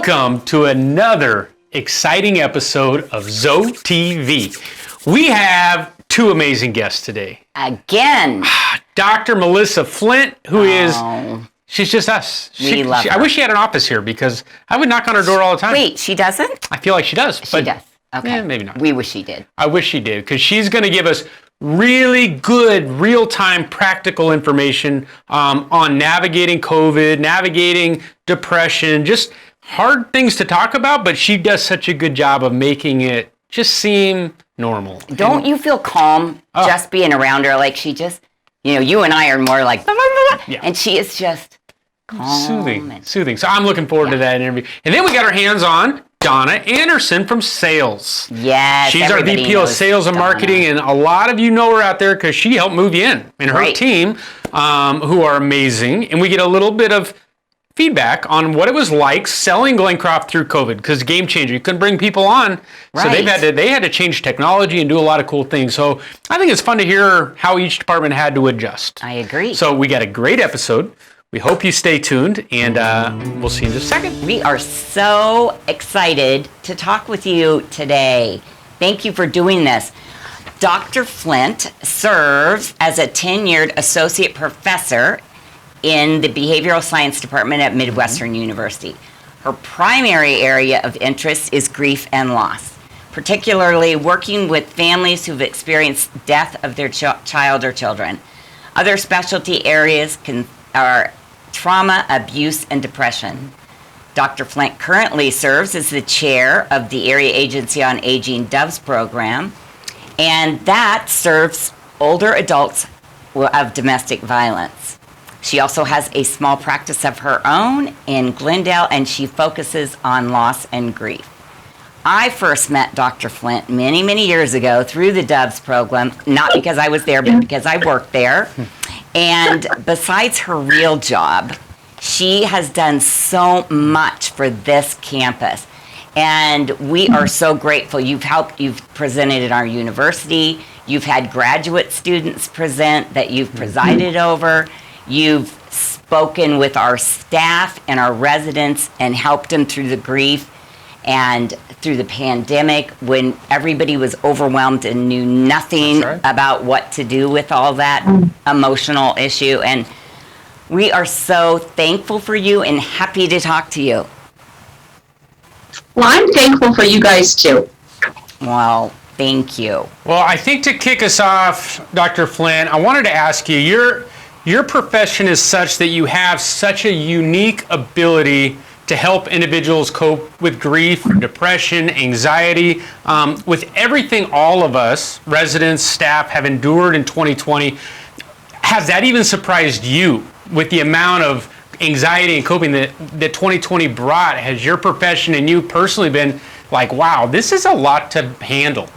Welcome to another exciting episode of ZoeTV. We have two amazing guests today. Again. Dr. Melissa Flint, who is, she's just us. We love her. I wish she had an office here because I would knock on her door all the time. Wait, she doesn't? I feel like she does. She does. Okay. Maybe not. We wish she did. I wish she did because she's going to give us really good, real-time, practical information on navigating COVID, navigating depression, just hard things to talk about, but she does such a good job of making it just seem normal. Don't you feel calm just being around her? Like she just, you and I are more like, and she is just calm. Soothing. So I'm looking forward to that interview. And then we got our hands on Donna Anderson from sales. Yes, she's our VP of Sales and Marketing, and a lot of you know her out there because she helped move you in, and her team, who are amazing. And we get a little bit of feedback on what it was like selling Glencroft through COVID, because game changer. You couldn't bring people on, so they had to change technology and do a lot of cool things. So I think it's fun to hear how each department had to adjust. I agree. So we got a great episode. We hope you stay tuned, and we'll see you in just a second. We are so excited to talk with you today. Thank you for doing this. Dr. Flint serves as a tenured associate professor in the Behavioral Science Department at Midwestern University. Her primary area of interest is grief and loss, particularly working with families who've experienced death of their child or children. Other specialty areas are trauma, abuse, and depression. Dr. Flint currently serves as the chair of the Area Agency on Aging DOVES program, and that serves older adults of domestic violence. She also has a small practice of her own in Glendale, and she focuses on loss and grief. I first met Dr. Flint many, many years ago through the DOVES program, not because I was there, but because I worked there. And besides her real job, she has done so much for this campus. And we are so grateful. You've presented at our university. You've had graduate students present that you've presided over. You've spoken with our staff and our residents and helped them through the grief and through the pandemic when everybody was overwhelmed and knew nothing about what to do with all that emotional issue. And we are so thankful for you and happy to talk to you. Well, I'm thankful for you guys too. Well, thank you. Well, I think to kick us off, Dr. Flynn, I wanted to ask you, your profession is such that you have such a unique ability to help individuals cope with grief, depression, anxiety, with everything all of us, residents, staff, have endured in 2020. Has that even surprised you with the amount of anxiety and coping that 2020 brought? Has your profession and you personally been like, wow, this is a lot to handle?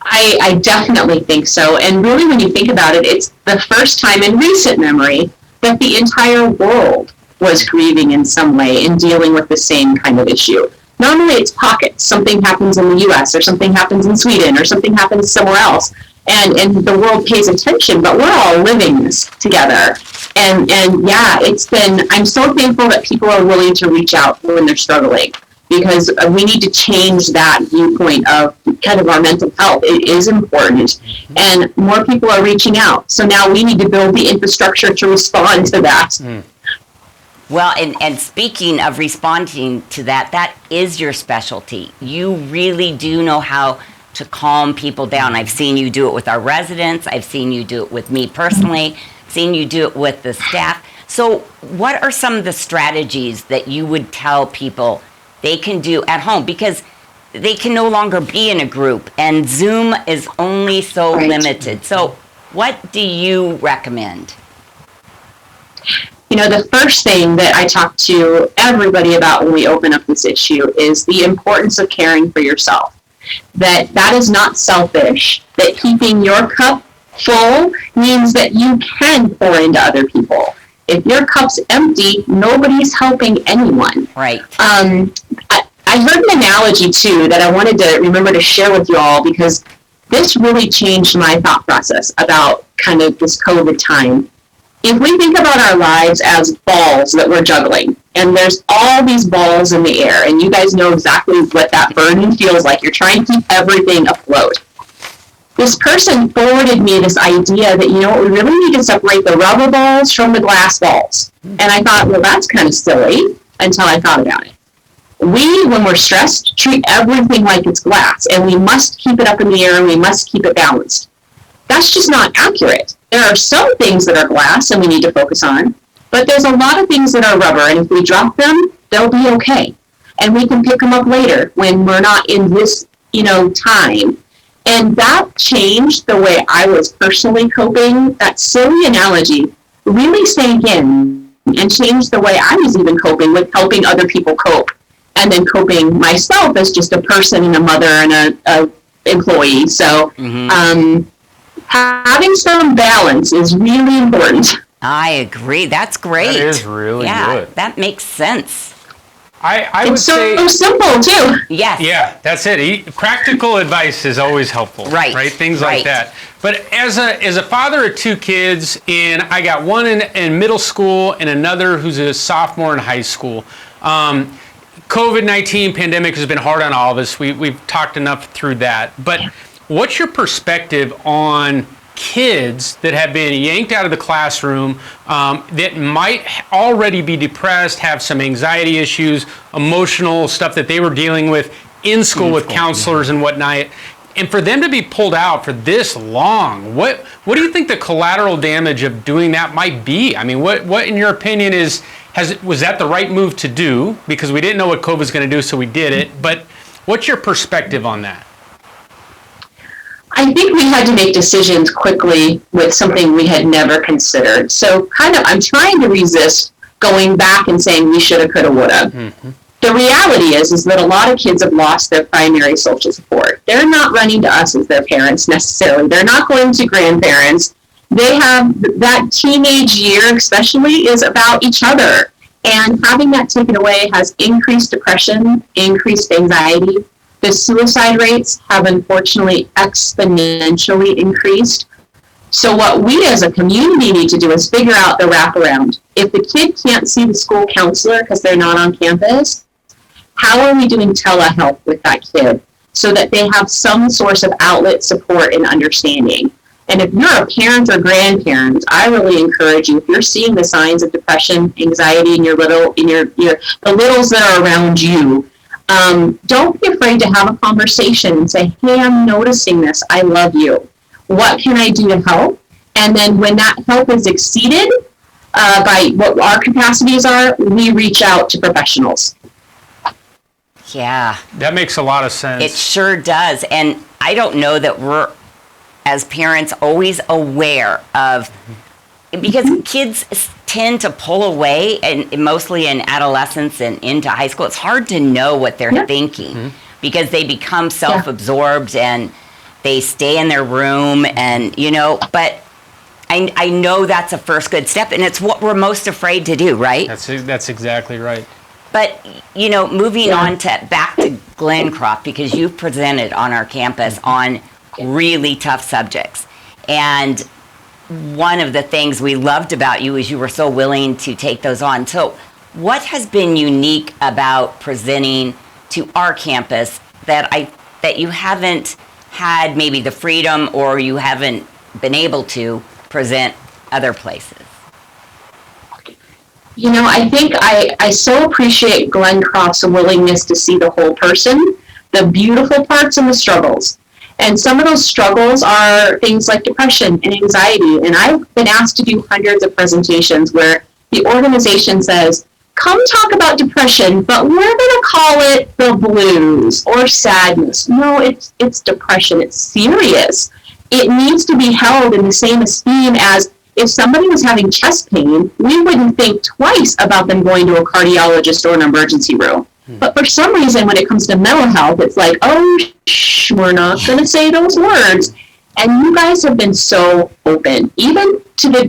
I definitely think so. And really, when you think about it, it's the first time in recent memory that the entire world was grieving in some way and dealing with the same kind of issue. Normally it's pockets. Something happens in the US or something happens in Sweden or something happens somewhere else. And the world pays attention, but we're all living this together. And yeah, I'm so thankful that people are willing to reach out when they're struggling, because we need to change that viewpoint of kind of our mental health. It is important, and more people are reaching out. So now we need to build the infrastructure to respond to that. Well, and speaking of responding to that, that is your specialty. You really do know how to calm people down. I've seen you do it with our residents. I've seen you do it with me personally. I've seen you do it with the staff. So what are some of the strategies that you would tell people they can do at home? Because they can no longer be in a group, and Zoom is only so limited. So what do you recommend? The first thing that I talk to everybody about when we open up this issue is the importance of caring for yourself. That is not selfish. That keeping your cup full means that you can pour into other people. If your cup's empty, nobody's helping anyone. Right. I heard an analogy, too, that I wanted to remember to share with you all, because this really changed my thought process about kind of this COVID time. if we think about our lives as balls that we're juggling, and there's all these balls in the air, and you guys know exactly what that burden feels like. You're trying to keep everything afloat. This person forwarded me this idea that, you know what, we really need to separate the rubber balls from the glass balls. And I thought, well, that's kind of silly until I thought about it. We, when we're stressed, treat everything like it's glass, and we must keep it up in the air, and we must keep it balanced. That's just not accurate. There are some things that are glass and we need to focus on, but there's a lot of things that are rubber, and if we drop them, they'll be okay. And we can pick them up later when we're not in this, time. And that changed the way I was personally coping. That silly analogy really sank in and changed the way I was even coping with helping other people cope, and then coping myself as just a person and a mother and a employee. So having some balance is really important. I agree. That's great. That is really good. That makes sense. I would It's say so simple too. Yes. Yeah, that's it. Practical advice is always helpful. Right. Things like that. But as a father of two kids, and I got one in middle school and another who's a sophomore in high school. COVID-19 pandemic has been hard on all of us. We've talked enough through that. But what's your perspective on kids that have been yanked out of the classroom, that might already be depressed, have some anxiety issues, emotional stuff that they were dealing with in school with counselors and whatnot, and for them to be pulled out for this long? What do you think the collateral damage of doing that might be? I mean, what in your opinion was that the right move to do? Because we didn't know what COVID was going to do, so we did it. But what's your perspective on that? I think we had to make decisions quickly with something we had never considered. So I'm trying to resist going back and saying we shoulda, coulda, woulda. Mm-hmm. The reality is that a lot of kids have lost their primary social support. They're not running to us as their parents necessarily. They're not going to grandparents. They have that teenage year especially is about each other. And having that taken away has increased depression, increased anxiety. The suicide rates have unfortunately exponentially increased. So what we as a community need to do is figure out the wraparound. If the kid can't see the school counselor because they're not on campus, how are we doing telehealth with that kid so that they have some source of outlet, support, and understanding? And if you're a parent or grandparent, I really encourage you, if you're seeing the signs of depression, anxiety in the littles that are around you, don't be afraid to have a conversation and say, hey, I'm noticing this. I love you. What can I do to help? And then when that help is exceeded by what our capacities are, we reach out to professionals. Yeah. That makes a lot of sense. It sure does. And I don't know that we're, as parents, always aware of, because kids tend to pull away, and mostly in adolescence and into high school. It's hard to know what they're thinking because they become self-absorbed and they stay in their room, and but I know that's a first good step, and it's what we're most afraid to do, right? That's exactly right. But moving on to back to Glencroft, because you've presented on our campus on really tough subjects, and one of the things we loved about you is you were so willing to take those on. So what has been unique about presenting to our campus that you haven't had maybe the freedom, or you haven't been able to present other places? I think I so appreciate Glencroft's willingness to see the whole person, the beautiful parts and the struggles. And some of those struggles are things like depression and anxiety. And I've been asked to do hundreds of presentations where the organization says, come talk about depression, but we're going to call it the blues or sadness. No, it's depression. It's serious. It needs to be held in the same esteem as if somebody was having chest pain, we wouldn't think twice about them going to a cardiologist or an emergency room. But for some reason, when it comes to mental health, it's like, oh, we're not going to say those words. And you guys have been so open, even to the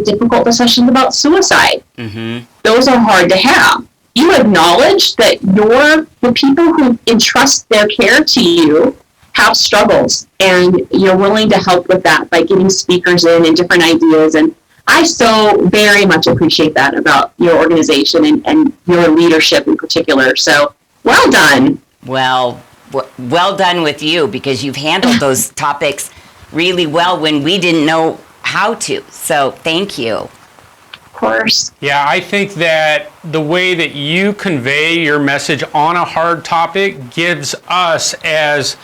difficult discussions about suicide. Mm-hmm. Those are hard to have. You acknowledge that the people who entrust their care to you have struggles, and you're willing to help with that by getting speakers in and different ideas. And I so very much appreciate that about your organization and your leadership in particular. So well done. Well done with you, because you've handled those topics really well when we didn't know how to. So thank you. Of course. Yeah, I think that the way that you convey your message on a hard topic gives us, as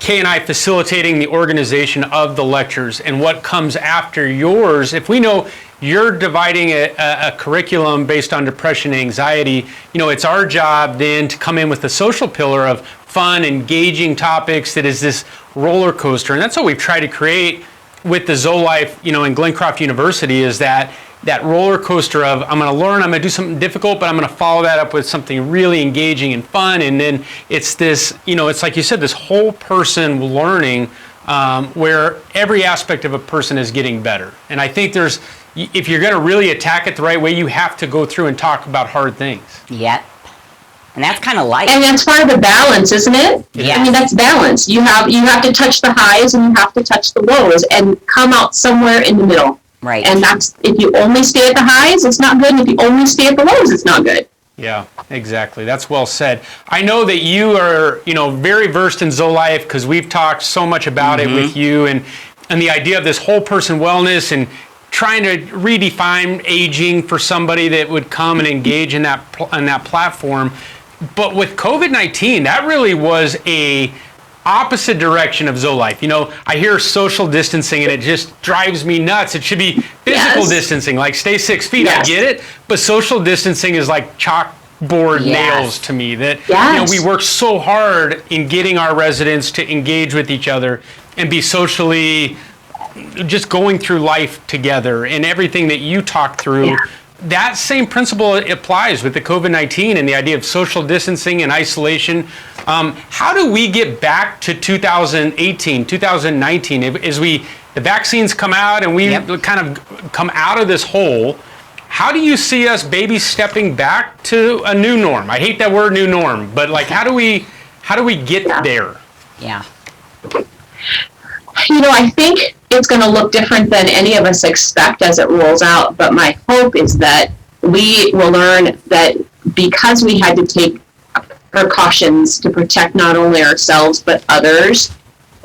K&I facilitating the organization of the lectures and what comes after yours, if we know you're dividing a curriculum based on depression and anxiety, it's our job then to come in with the social pillar of fun, engaging topics that is this roller coaster. And that's what we've tried to create with the ZoeLife, in Glencroft University, is that roller coaster of, I'm going to learn, I'm going to do something difficult, but I'm going to follow that up with something really engaging and fun. And then it's this, it's like you said, this whole person learning where every aspect of a person is getting better. And I think if you're going to really attack it the right way, you have to go through and talk about hard things. Yep. And that's kind of life. And that's part of the balance, isn't it? Yeah. I mean, that's balance. You have to touch the highs and you have to touch the lows and come out somewhere in the middle. Right. And that's, if you only stay at the highs, it's not good. And if you only stay at the lows, it's not good. Yeah, exactly. That's well said. I know that you are, very versed in ZoeLife, because we've talked so much about it with you, and the idea of this whole person wellness and trying to redefine aging for somebody that would come and engage in that platform. But with COVID-19, that really was a opposite direction of ZoeLife. I hear social distancing and it just drives me nuts. It should be physical distancing, like stay 6 feet. I get it, but social distancing is like chalkboard nails to me. That we work so hard in getting our residents to engage with each other and be socially just going through life together, and everything that you talk through. Yeah. That same principle applies with the COVID-19 and the idea of social distancing and isolation. How do we get back to 2018, 2019, as the vaccines come out and we kind of come out of this hole? How do you see us maybe stepping back to a new norm? I hate that word, new norm, but how do we get there? Yeah. I think it's going to look different than any of us expect as it rolls out, but my hope is that we will learn that because we had to take precautions to protect not only ourselves but others,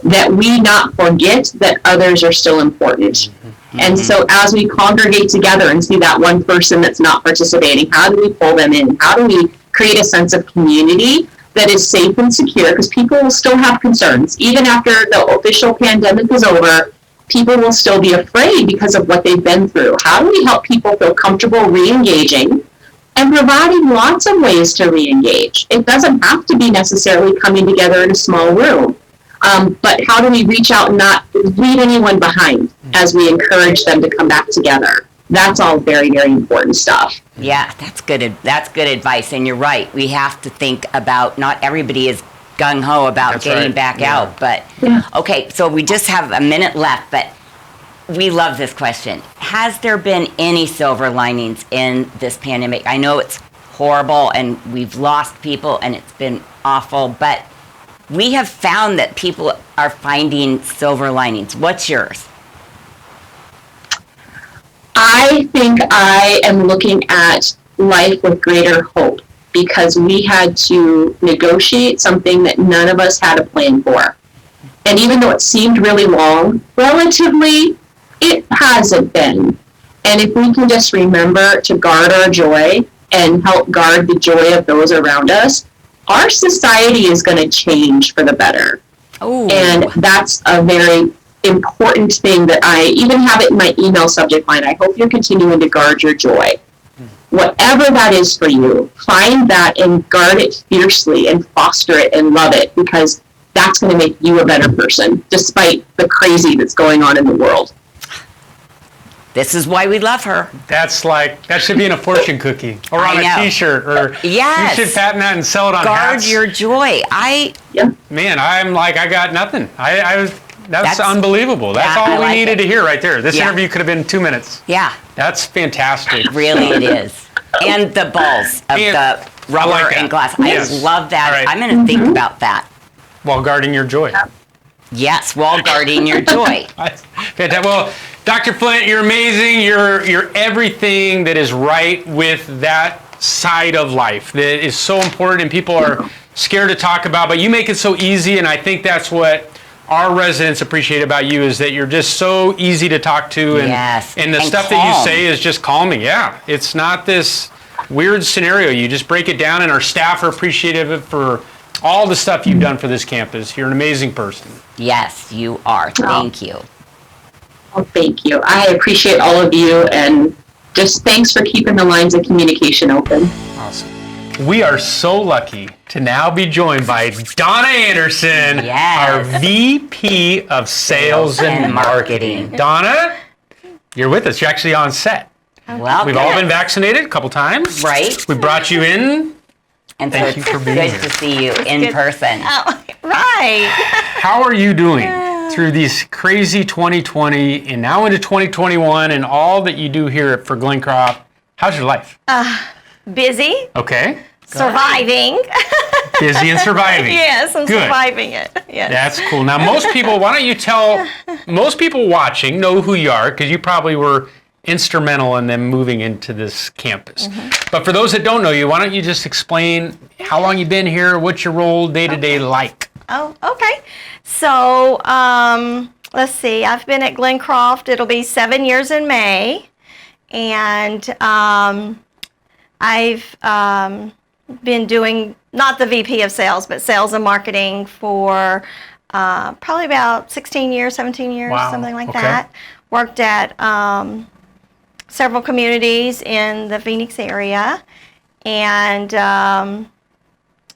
that we not forget that others are still important. And so as we congregate together and see that one person that's not participating, how do we pull them in? How do we create a sense of community that is safe and secure? Because people will still have concerns. Even after the official pandemic is over, people will still be afraid because of what they've been through. How do we help people feel comfortable re-engaging and providing lots of ways to re-engage? It doesn't have to be necessarily coming together in a small room. But how do we reach out and not leave anyone behind as we encourage them to come back together? That's all very, very important stuff. Yeah, that's good. That's good advice. And you're right. We have to think about, not everybody is gung-ho about getting back out. But, okay, so we just have a minute left, but we love this question. Has there been any silver linings in this pandemic? I know it's horrible and we've lost people and it's been awful, but we have found that people are finding silver linings. What's yours? I think I am looking at life with greater hope because we had to negotiate something that none of us had a plan for. And even though it seemed really long, relatively, it hasn't been. And if we can just remember to guard our joy and help guard the joy of those around us, our society is going to change for the better. Ooh. And that's a very important thing that I even have it in my email subject line. I hope you're continuing to guard your joy. Whatever that is for you, find that and guard it fiercely and foster it and love it, because that's going to make you a better person, despite the crazy that's going on in the world. This is why we love her. That should be in a fortune cookie or on a t-shirt, or yes. You should patent that and sell it on hats. Guard your joy. Man, I'm like, I got nothing. That's unbelievable. That's all we needed to hear right there. This interview could have been 2 minutes. Yeah. That's fantastic. Really, it is. And the balls of the rubber and glass. Yes. I love that. Right. I'm going to think about that. While guarding your joy. Yes, while guarding your joy. Fantastic. Well, Dr. Flint, you're amazing. You're everything that is right with that side of life that is so important and people are scared to talk about, but you make it so easy, and I think that's what our residents appreciate about you, is that you're just so easy to talk to, and the stuff that you say is just calming. Yeah, it's not this weird scenario. You just break it down, and our staff are appreciative for all the stuff you've done for this campus. You're an amazing person. Yes, you are. Thank you. Oh, thank you. I appreciate all of you, and just thanks for keeping the lines of communication open. Awesome. We are so lucky to now be joined by Donna Anderson, our VP of Sales and Marketing. Donna, you're with us. You're actually on set. Well, we've all been vaccinated a couple times. Right. We brought you in. And so it's good to see you in person. Oh, right. How are you doing through these crazy 2020 and now into 2021 and all that you do here for Glencroft? How's your life? Busy. Okay. Surviving. Busy and surviving. Yes, I'm Good. surviving it. Yes. That's cool. Now, most people, why don't you tell, most people watching know who you are, because you probably were instrumental in them moving into this campus. But for those that don't know you, why don't you just explain how long you've been here, what's your role day-to-day like? Oh, okay. So, let's see. I've been at Glencroft. It'll be 7 years in May. And I've been doing, not the VP of sales, but sales and marketing for probably about 16 years, 17 years, something like that. Worked at several communities in the Phoenix area. And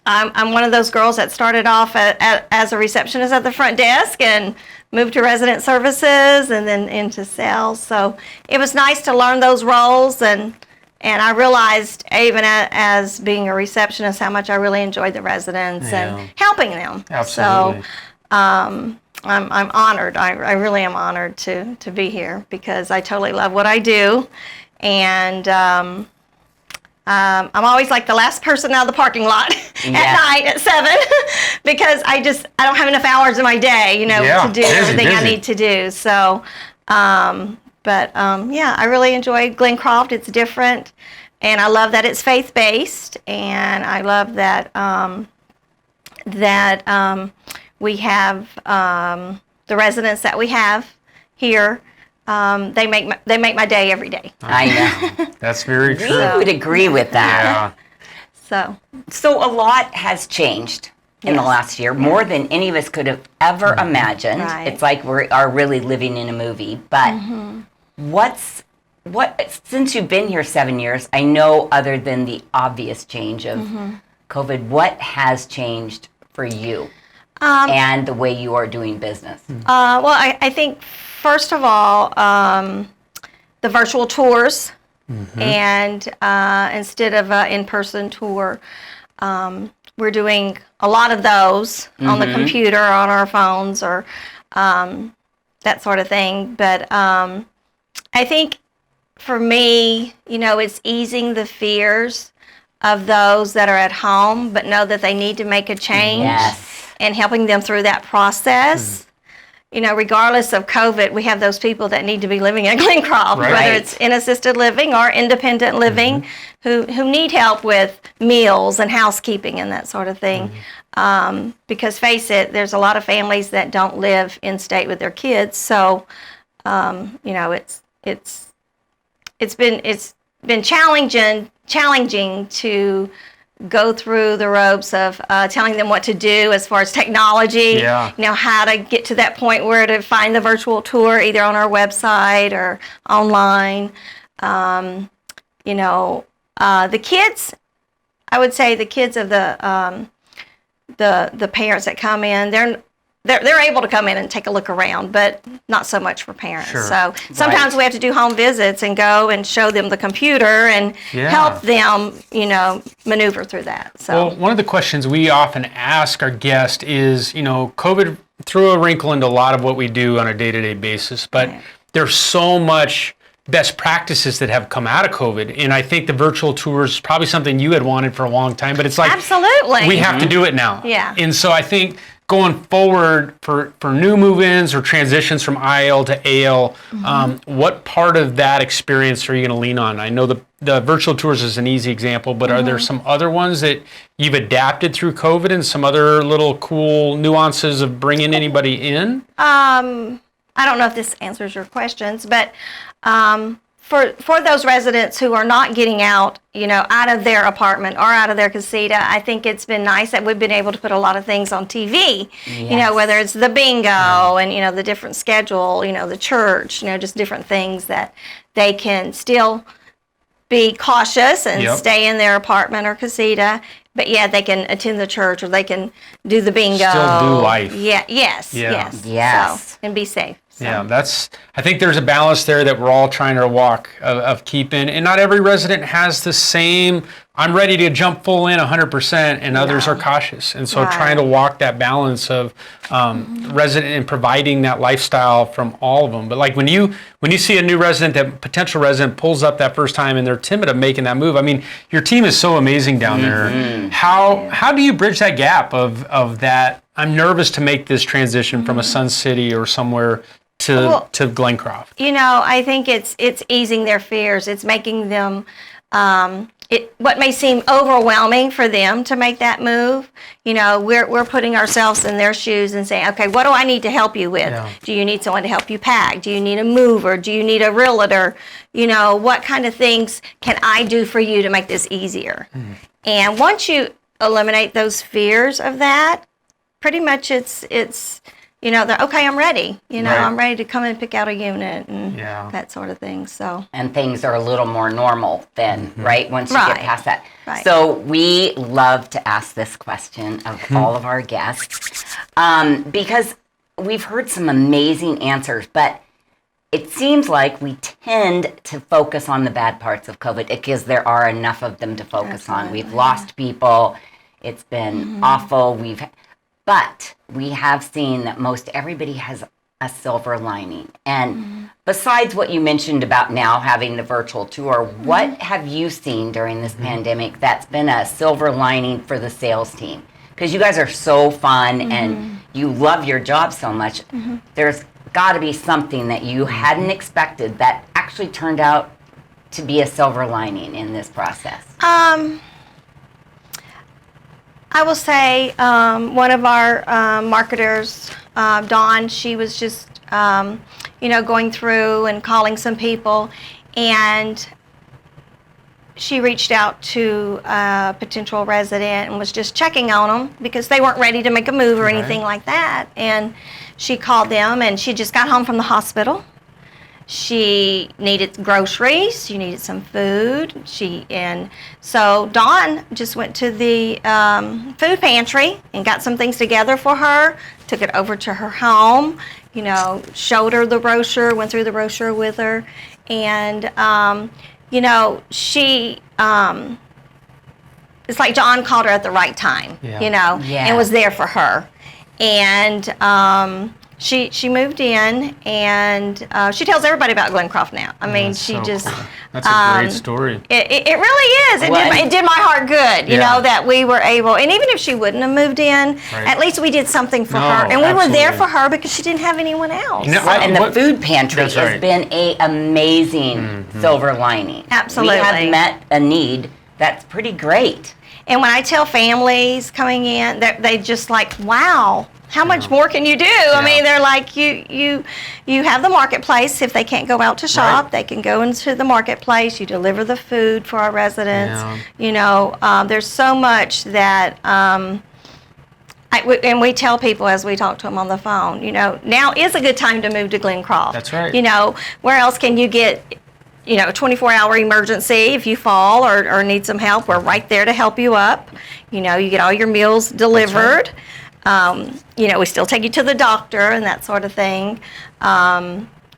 I'm one of those girls that started off as a receptionist at the front desk and moved to resident services and then into sales. So it was nice to learn those roles, and I realized even as being a receptionist how much I really enjoyed the residents and helping them. Absolutely. So I'm honored. I really am honored to be here because I totally love what I do, and I'm always like the last person out of the parking lot at night at 7 because I don't have enough hours in my day, to do everything I need to do. So, I really enjoy Glencroft. It's different, and I love that it's faith-based, and I love that we have the residents that we have here. They make my day every day. I know. That's very true. We would agree with that. Yeah. So a lot has changed in the last year, more than any of us could have ever imagined. Right. It's like we are really living in a movie. But since you've been here 7 years, I know other than the obvious change of COVID, what has changed for you and the way you are doing business? Well, I think first of all, the virtual tours, and instead of an in-person tour, we're doing a lot of those on the computer, on our phones, or that sort of thing. But I think for me, it's easing the fears of those that are at home but know that they need to make a change, and helping them through that process. Regardless of COVID, we have those people that need to be living at Glencroft, whether it's in assisted living or independent living, who need help with meals and housekeeping and that sort of thing. Because face it, there's a lot of families that don't live in state with their kids, so it's been challenging to go through the ropes of telling them what to do as far as technology, how to get to that point where to find the virtual tour either on our website or online. The kids, I would say the kids of the parents that come in, they're able to come in and take a look around, but not so much for parents. So sometimes we have to do home visits and go and show them the computer and help them, maneuver through that. So, well, one of the questions we often ask our guests is, COVID threw a wrinkle into a lot of what we do on a day-to-day basis, but there's so much best practices that have come out of COVID, and I think the virtual tour is probably something you had wanted for a long time, but it's like, absolutely, we have to do it now. Yeah. And so I think going forward for new move-ins or transitions from IL to AL, what part of that experience are you going to lean on? I know the virtual tours is an easy example, but are there some other ones that you've adapted through COVID and some other little cool nuances of bringing anybody in? I don't know if this answers your questions, but for those residents who are not getting out, out of their apartment or out of their casita, I think it's been nice that we've been able to put a lot of things on TV, whether it's the bingo and, the different schedule, the church, just different things that they can still be cautious and stay in their apartment or casita. But they can attend the church or they can do the bingo. Still do life. Yes. So, and be safe. So. Yeah, I think there's a balance there that we're all trying to walk of keeping, and not every resident has the same, I'm ready to jump full in 100%, and others are cautious. And so trying to walk that balance of resident and providing that lifestyle from all of them. But like when you see a new resident, that potential resident pulls up that first time and they're timid of making that move, I mean, your team is so amazing down there. How do you bridge that gap of that, I'm nervous to make this transition from a Sun City or somewhere to Glencroft? I think it's easing their fears. It's making them, what may seem overwhelming for them to make that move. We're putting ourselves in their shoes and saying, okay, what do I need to help you with? Yeah. Do you need someone to help you pack? Do you need a mover? Do you need a realtor? What kind of things can I do for you to make this easier? And once you eliminate those fears of that, pretty much it's they're okay, I'm ready. I'm ready to come and pick out a unit and that sort of thing. So and things are a little more normal then, right? Once you get past that. Right. So we love to ask this question of all of our guests because we've heard some amazing answers, but it seems like we tend to focus on the bad parts of COVID because there are enough of them to focus on. We've lost people. It's been awful. But we have seen that most everybody has a silver lining. And besides what you mentioned about now having the virtual tour, what have you seen during this pandemic that's been a silver lining for the sales team? Because you guys are so fun and you love your job so much. There's got to be something that you hadn't expected that actually turned out to be a silver lining in this process. I will say one of our marketers, Dawn, she was just, going through and calling some people, and she reached out to a potential resident and was just checking on them because they weren't ready to make a move or anything like that. And she called them, and she just got home from the hospital. She needed groceries. She needed some food. And so Dawn just went to the food pantry and got some things together for her. Took it over to her home. Showed her the brochure. Went through the brochure with her, and she. It's like John called her at the right time. And was there for her, and. She moved in, and she tells everybody about Glencroft now. I mean, that's she so just... Cool. That's a great story. It really is. It did my heart good, that we were able... And even if she wouldn't have moved in, at least we did something for her. And we were there for her because she didn't have anyone else. And the food pantry has been an amazing silver lining. Absolutely. We have met a need that's pretty great. And when I tell families coming in, they just like, wow, how much more can you do? I mean, they're like, you have the marketplace. If they can't go out to shop, they can go into the marketplace. You deliver the food for our residents. There's so much that, and we tell people as we talk to them on the phone, now is a good time to move to Glencroft. That's right. Where else can you get a 24-hour emergency if you fall or need some help? We're right there to help you up. You get all your meals delivered. We still take you to the doctor and that sort of thing.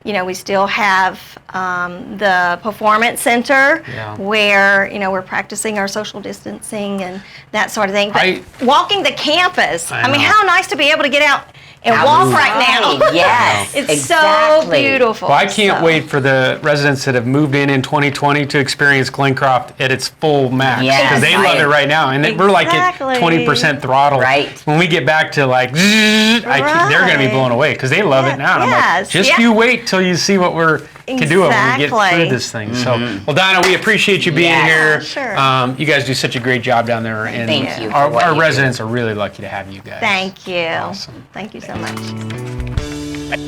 We still have the performance center where, we're practicing our social distancing and that sort of thing. But walking the campus, I mean, how nice to be able to get out, in Walmart now. Yes, It's exactly. so beautiful. Well, I can't so. wait for the residents that have moved in 2020 to experience Glencroft at its full max. Yes, Because they love right. it right now. And we're like at Exactly. 20% throttle. Right. When we get back to like, they're going to be blown away because they love it now. And I'm like, Yes, just yeah. you wait till you see what we're can do it when we get Exactly. through this thing. So, well, Donna, we appreciate you being Yes. here. Sure. You guys do such a great job down there. And Thank you for Our, what our you do. residents are really lucky to have you guys. Thank you. Awesome. Thank you so much.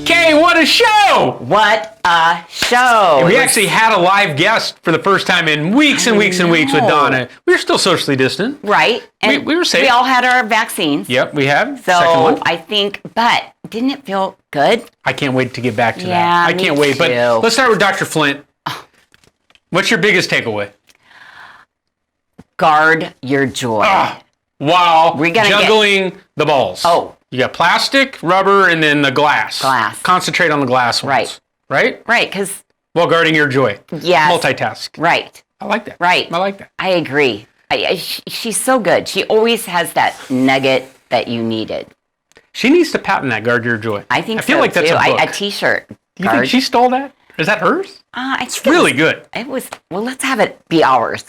Okay, what a show! What a show. We It was- actually had a live guest for the first time in weeks and weeks and weeks with know. Donna. We were still socially distant. Right. And we were safe. We all had our vaccines. Yep, we have. So Second one. I think, but didn't it feel good? I can't wait to get back to Yeah, that. I me can't wait. But too. let's start with Dr. Flint. What's your biggest takeaway? Guard your joy. While We're gonna juggling the balls. Oh. You got plastic, rubber, and then the glass. Glass. Concentrate on the glass ones. Right. Right? Right, because, While guarding your joy. yes. Multitask. Right, I like that. right. I like that. I agree. She's so good. She always has that nugget that you needed. She needs to patent that, guard your joy. I think I feel so, like that's too. a book. A T-shirt. You think she stole that? Is that hers? I think It's really good. It was, well, let's have it be ours.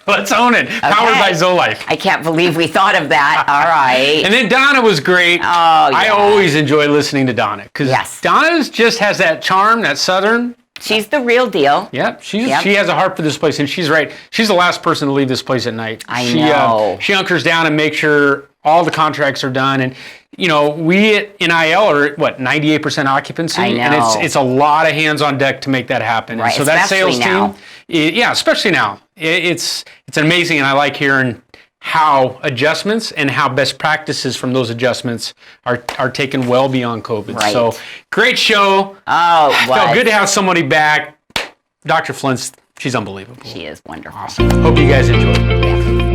Let's own it. Powered by ZoeLife. I can't believe we thought of that. All right. And then Donna was great. Oh, I yeah. always enjoy listening to Donna because Yes. Donna just has that charm, that southern. She's the real deal. Yep, she Yep. has a heart for this place, and she's right. She's the last person to leave this place at night. I know. She hunkers down and makes sure all the contracts are done. And you know, we at NIL are at, what, 98% occupancy, I and know. it's a lot of hands on deck to make that happen. Right, And so that especially sales now. team, yeah, especially now, it's amazing, and I like hearing how adjustments and how best practices from those adjustments are taken well beyond COVID. Right. So great show. Oh, Felt what? good to have somebody back. Dr. Flint's, she's unbelievable. She is wonderful. Awesome. Hope you guys enjoyed. Yeah.